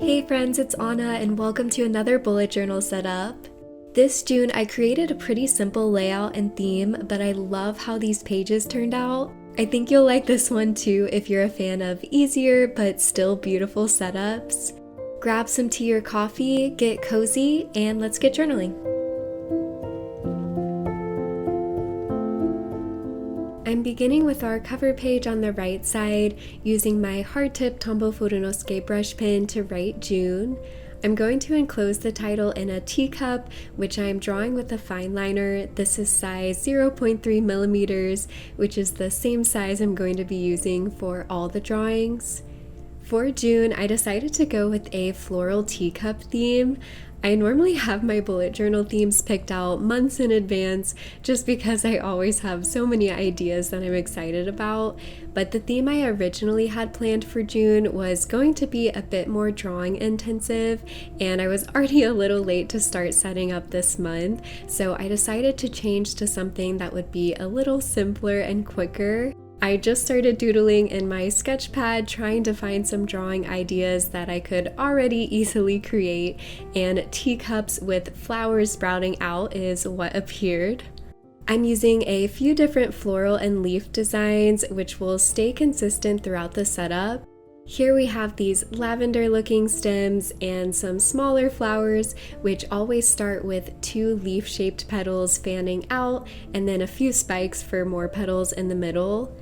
Hey friends, it's Anna and welcome to another bullet journal setup. This June I created a pretty simple layout and theme, but I love how these pages turned out. I think you'll like this one too if you're a fan of easier but still beautiful setups. Grab some tea or coffee, get cozy, and let's get journaling. I'm beginning with our cover page on the right side, using my hard-tip Tombow Furunosuke brush pen to write June. I'm going to enclose the title in a teacup, which I'm drawing with a fine liner. This is size 0.3 millimeters, which is the same size I'm going to be using for all the drawings. For June, I decided to go with a floral teacup theme. I normally have my bullet journal themes picked out months in advance just because I always have so many ideas that I'm excited about, but the theme I originally had planned for June was going to be a bit more drawing intensive, and I was already a little late to start setting up this month, so I decided to change to something that would be a little simpler and quicker. I just started doodling in my sketch pad, trying to find some drawing ideas that I could already easily create, and teacups with flowers sprouting out is what appeared. I'm using a few different floral and leaf designs, which will stay consistent throughout the setup. Here we have these lavender looking stems and some smaller flowers, which always start with 2 leaf-shaped petals fanning out, and then a few spikes for more petals in the middle.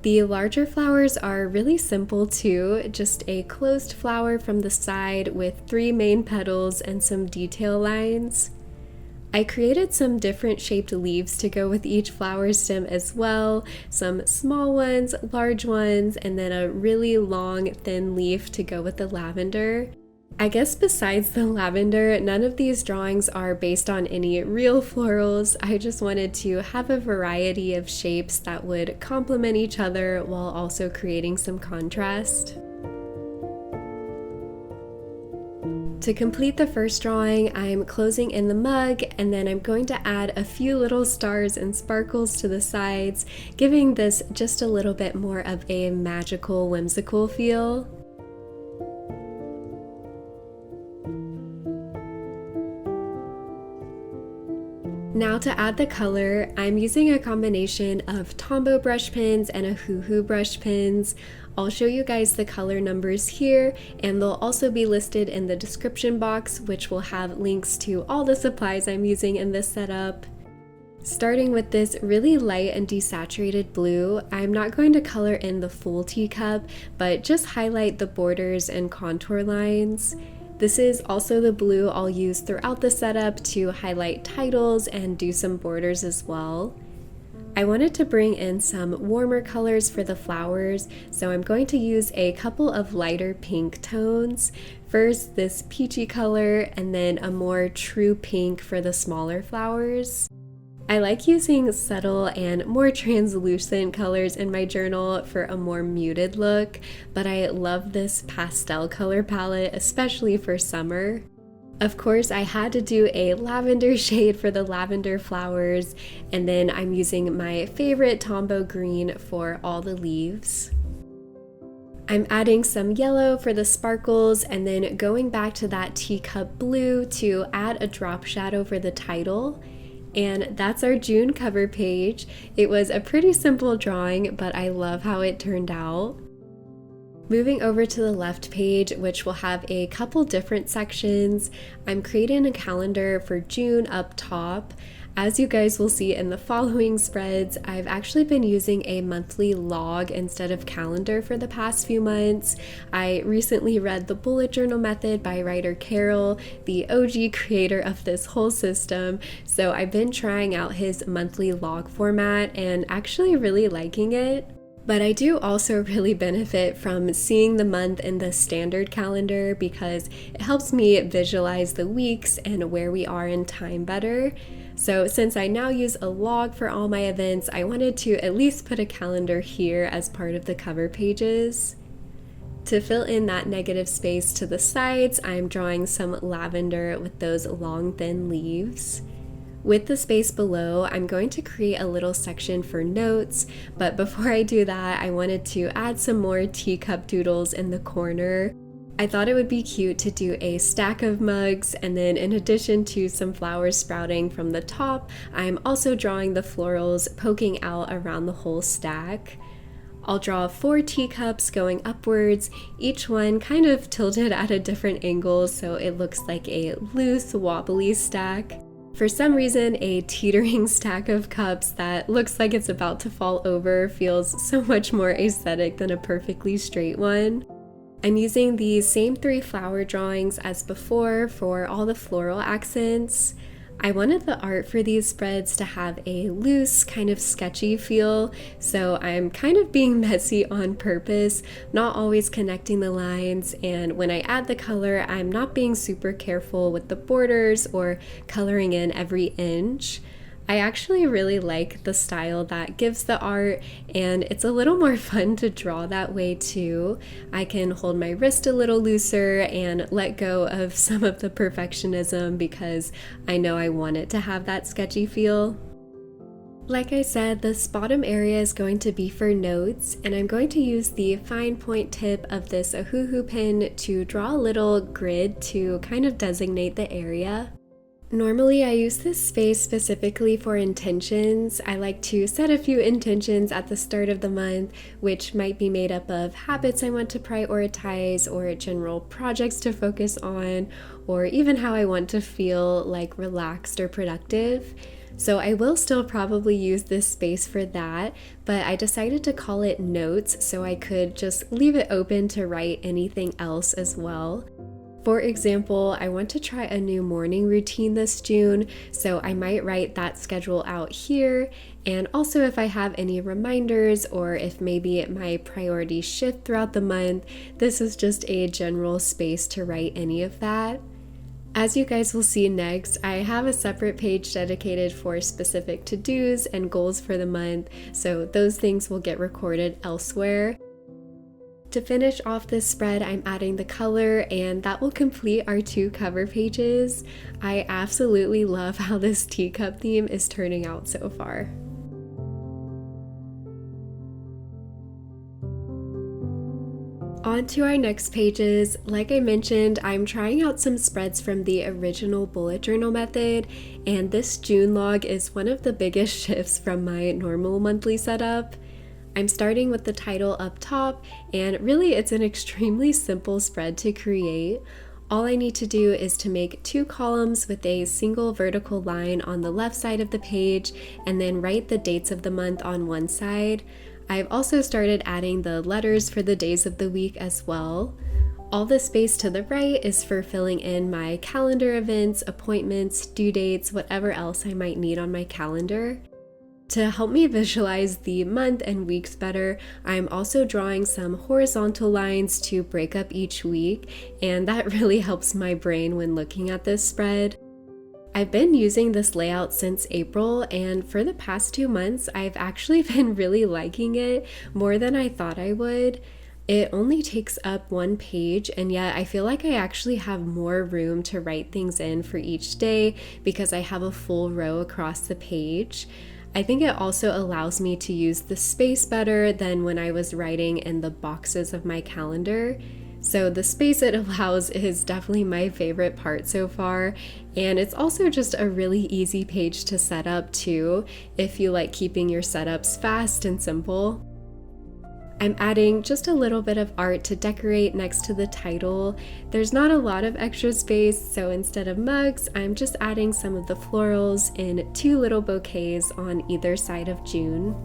The larger flowers are really simple too, just a closed flower from the side with 3 main petals and some detail lines. I created some different shaped leaves to go with each flower stem as well, some small ones, large ones, and then a really long thin leaf to go with the lavender. I guess besides the lavender, none of these drawings are based on any real florals. I just wanted to have a variety of shapes that would complement each other while also creating some contrast. To complete the first drawing, I'm closing in the mug, and then I'm going to add a few little stars and sparkles to the sides, giving this just a little bit more of a magical, whimsical feel. Now to add the color, I'm using a combination of Tombow brush pens and a Hoo brush pens. I'll show you guys the color numbers here, and they'll also be listed in the description box, which will have links to all the supplies I'm using in this setup. Starting with this really light and desaturated blue, I'm not going to color in the full teacup, but just highlight the borders and contour lines. This is also the blue I'll use throughout the setup to highlight titles and do some borders as well. I wanted to bring in some warmer colors for the flowers, so I'm going to use a couple of lighter pink tones. First, this peachy color, and then a more true pink for the smaller flowers. I like using subtle and more translucent colors in my journal for a more muted look, but I love this pastel color palette, especially for summer. Of course, I had to do a lavender shade for the lavender flowers, and then I'm using my favorite Tombow green for all the leaves. I'm adding some yellow for the sparkles, and then going back to that teacup blue to add a drop shadow for the title. And that's our June cover page. It was a pretty simple drawing, but I love how it turned out. Moving over to the left page, which will have a couple different sections, I'm creating a calendar for June up top. As you guys will see in the following spreads, I've actually been using a monthly log instead of calendar for the past few months. I recently read The Bullet Journal Method by writer Carol, the OG creator of this whole system, so I've been trying out his monthly log format and actually really liking it. But I do also really benefit from seeing the month in the standard calendar because it helps me visualize the weeks and where we are in time better. So since I now use a log for all my events, I wanted to at least put a calendar here as part of the cover pages. To fill in that negative space to the sides, I'm drawing some lavender with those long thin leaves. With the space below, I'm going to create a little section for notes, but before I do that, I wanted to add some more teacup doodles in the corner. I thought it would be cute to do a stack of mugs, and then in addition to some flowers sprouting from the top, I'm also drawing the florals poking out around the whole stack. I'll draw 4 teacups going upwards, each one kind of tilted at a different angle so it looks like a loose, wobbly stack. For some reason, a teetering stack of cups that looks like it's about to fall over feels so much more aesthetic than a perfectly straight one. I'm using the same 3 flower drawings as before for all the floral accents. I wanted the art for these spreads to have a loose, kind of sketchy feel, so I'm kind of being messy on purpose, not always connecting the lines, and when I add the color, I'm not being super careful with the borders or coloring in every inch. I actually really like the style that gives the art, and it's a little more fun to draw that way too. I can hold my wrist a little looser and let go of some of the perfectionism because I know I want it to have that sketchy feel. Like I said, this bottom area is going to be for notes, and I'm going to use the fine point tip of this Ohuhu pin to draw a little grid to kind of designate the area. Normally, I use this space specifically for intentions. I like to set a few intentions at the start of the month, which might be made up of habits I want to prioritize, or general projects to focus on, or even how I want to feel like relaxed or productive. So I will still probably use this space for that, but I decided to call it notes so I could just leave it open to write anything else as well. For example, I want to try a new morning routine this June, so I might write that schedule out here, and also if I have any reminders or if maybe my priorities shift throughout the month, this is just a general space to write any of that. As you guys will see next, I have a separate page dedicated for specific to-dos and goals for the month, so those things will get recorded elsewhere. To finish off this spread, I'm adding the color, and that will complete our 2 cover pages. I absolutely love how this teacup theme is turning out so far. On to our next pages. Like I mentioned, I'm trying out some spreads from the original bullet journal method, and this June log is one of the biggest shifts from my normal monthly setup. I'm starting with the title up top, and really it's an extremely simple spread to create. All I need to do is to make 2 columns with a single vertical line on the left side of the page, and then write the dates of the month on one side. I've also started adding the letters for the days of the week as well. All the space to the right is for filling in my calendar events, appointments, due dates, whatever else I might need on my calendar. To help me visualize the month and weeks better, I'm also drawing some horizontal lines to break up each week, and that really helps my brain when looking at this spread. I've been using this layout since April, and for the past 2 months, I've actually been really liking it more than I thought I would. It only takes up 1 page, and yet I feel like I actually have more room to write things in for each day because I have a full row across the page. I think it also allows me to use the space better than when I was writing in the boxes of my calendar. So the space it allows is definitely my favorite part so far, and it's also just a really easy page to set up too, if you like keeping your setups fast and simple. I'm adding just a little bit of art to decorate next to the title. There's not a lot of extra space, so instead of mugs, I'm just adding some of the florals in 2 little bouquets on either side of June.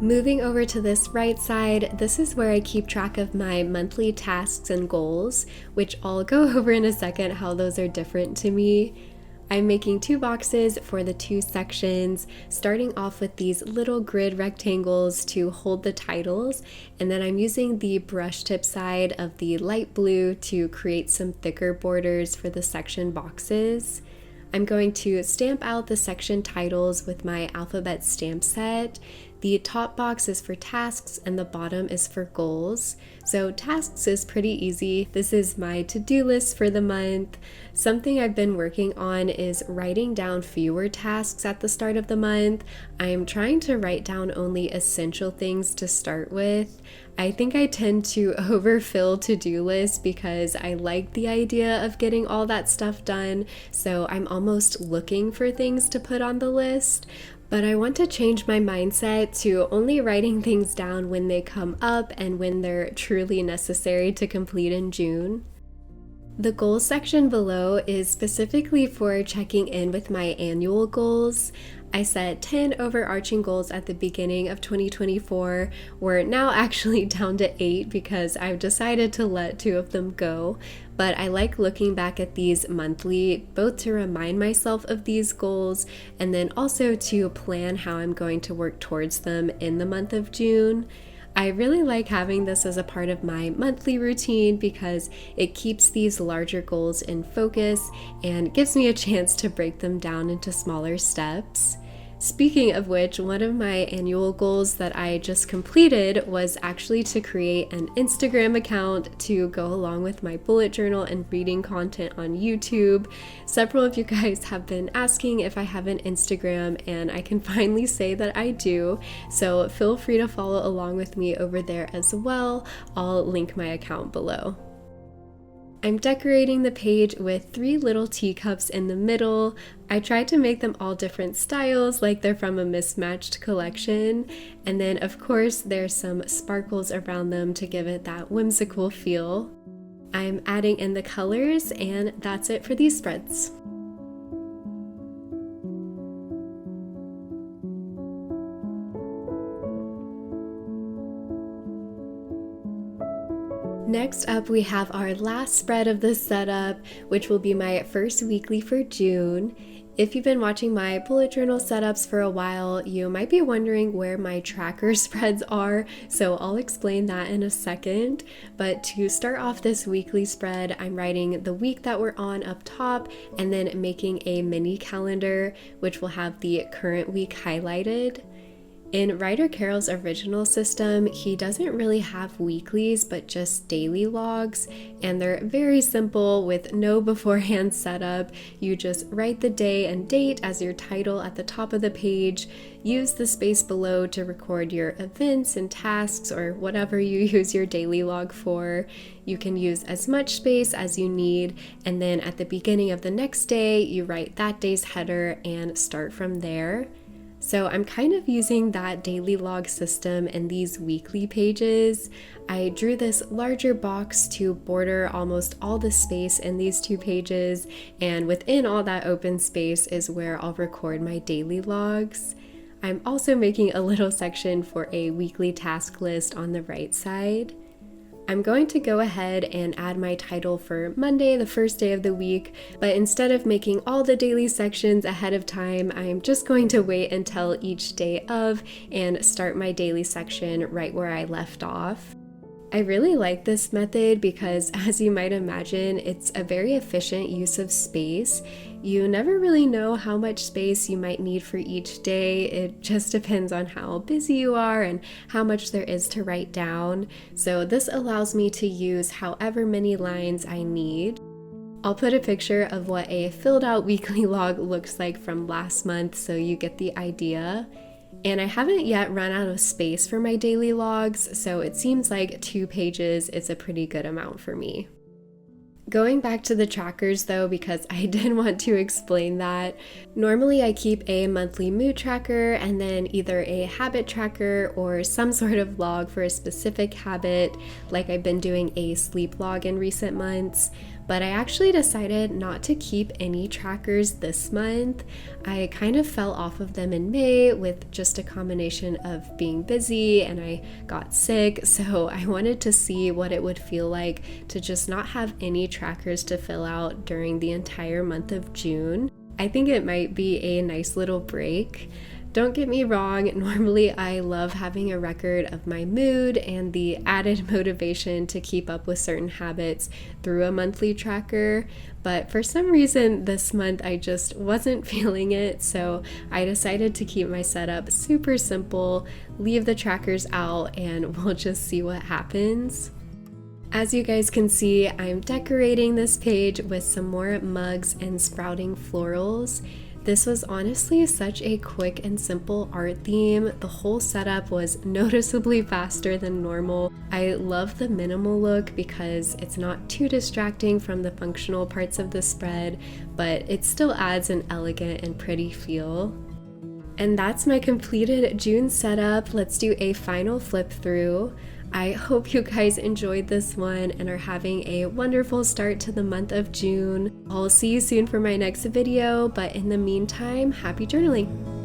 Moving over to this right side, this is where I keep track of my monthly tasks and goals, which I'll go over in a second how those are different to me. I'm making 2 boxes for the 2 sections, starting off with these little grid rectangles to hold the titles, and then I'm using the brush tip side of the light blue to create some thicker borders for the section boxes. I'm going to stamp out the section titles with my alphabet stamp set. The top box is for tasks and the bottom is for goals. So tasks is pretty easy. This is my to-do list for the month. Something I've been working on is writing down fewer tasks at the start of the month. I'm trying to write down only essential things to start with. I think I tend to overfill to-do lists because I like the idea of getting all that stuff done, so I'm almost looking for things to put on the list. But I want to change my mindset to only writing things down when they come up and when they're truly necessary to complete in June. The goals section below is specifically for checking in with my annual goals. I set 10 overarching goals at the beginning of 2024. We're now actually down to 8 because I've decided to let 2 of them go. But I like looking back at these monthly, both to remind myself of these goals and then also to plan how I'm going to work towards them in the month of June. I really like having this as a part of my monthly routine because it keeps these larger goals in focus and gives me a chance to break them down into smaller steps. Speaking of which, one of my annual goals that I just completed was actually to create an Instagram account to go along with my bullet journal and reading content on YouTube. Several of you guys have been asking if I have an Instagram, and I can finally say that I do, so feel free to follow along with me over there as well. I'll link my account below. I'm decorating the page with 3 little teacups in the middle. I tried to make them all different styles, like they're from a mismatched collection. And then of course there's some sparkles around them to give it that whimsical feel. I'm adding in the colors, and that's it for these spreads. Next up, we have our last spread of this setup, which will be my first weekly for June. If you've been watching my bullet journal setups for a while, you might be wondering where my tracker spreads are, so I'll explain that in a second. But to start off this weekly spread, I'm writing the week that we're on up top and then making a mini calendar, which will have the current week highlighted. In Writer Carol's original system, he doesn't really have weeklies, but just daily logs, and they're very simple with no beforehand setup. You just write the day and date as your title at the top of the page, use the space below to record your events and tasks or whatever you use your daily log for. You can use as much space as you need, and then at the beginning of the next day, you write that day's header and start from there. So I'm kind of using that daily log system in these weekly pages. I drew this larger box to border almost all the space in these 2 pages, and within all that open space is where I'll record my daily logs. I'm also making a little section for a weekly task list on the right side. I'm going to go ahead and add my title for Monday, the first day of the week, but instead of making all the daily sections ahead of time, I'm just going to wait until each day of and start my daily section right where I left off. I really like this method because, as you might imagine, it's a very efficient use of space. You never really know how much space you might need for each day. It just depends on how busy you are and how much there is to write down. So this allows me to use however many lines I need. I'll put a picture of what a filled out weekly log looks like from last month so you get the idea. And I haven't yet run out of space for my daily logs, so it seems like 2 pages is a pretty good amount for me. Going back to the trackers though, because I did want to explain that. Normally I keep a monthly mood tracker and then either a habit tracker or some sort of log for a specific habit, like I've been doing a sleep log in recent months. But I actually decided not to keep any trackers this month. I kind of fell off of them in May with just a combination of being busy and I got sick, so I wanted to see what it would feel like to just not have any trackers to fill out during the entire month of June. I think it might be a nice little break. Don't get me wrong, normally I love having a record of my mood and the added motivation to keep up with certain habits through a monthly tracker, but for some reason this month I just wasn't feeling it, so I decided to keep my setup super simple, leave the trackers out, and we'll just see what happens. As you guys can see, I'm decorating this page with some more mugs and sprouting florals. This was honestly such a quick and simple art theme. The whole setup was noticeably faster than normal. I love the minimal look because it's not too distracting from the functional parts of the spread, but it still adds an elegant and pretty feel. And that's my completed June setup. Let's do a final flip through. I hope you guys enjoyed this one and are having a wonderful start to the month of June. I'll see you soon for my next video, but in the meantime, happy journaling!